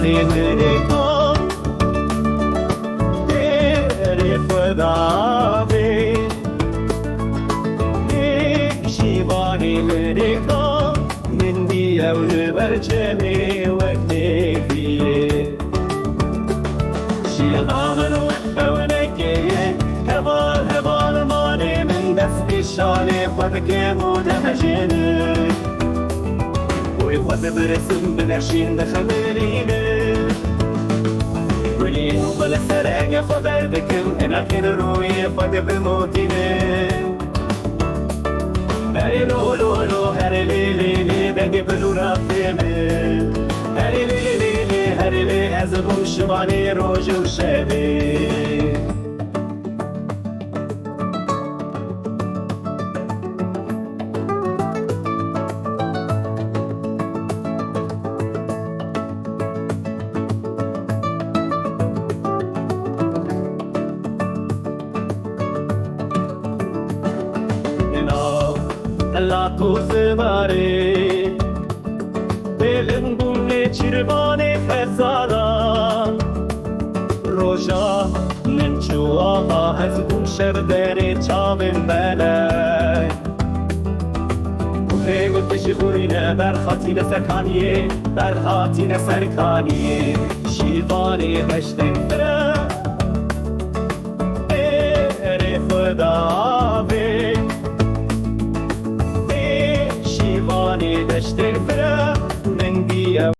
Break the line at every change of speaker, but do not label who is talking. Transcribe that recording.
شیوانی نکن دیر خداوی یک شیوانی نکن من دیو برچمی وقتی بیه شیغامن وحونکیه هبال مانی من دستی شانی خودکی مودم جنه ويخوض برسم بنرشين دخمرينه وليه وبلا سراقة خبر بكم انا كن روي خود بموتينه هاري لو لو لو هاري لي لي لي بقي بلو رابطيمه هاري لي لي لي هاري لي ازبو شباني روج وشابي لا کوزماری دلم بونه چربانی فسادان روشا من چوها از اون شردری چامن بلای بونه گوتش خورینه در خاطین سرکانیه در خاطین سرکانیه شیوانی هشتن برای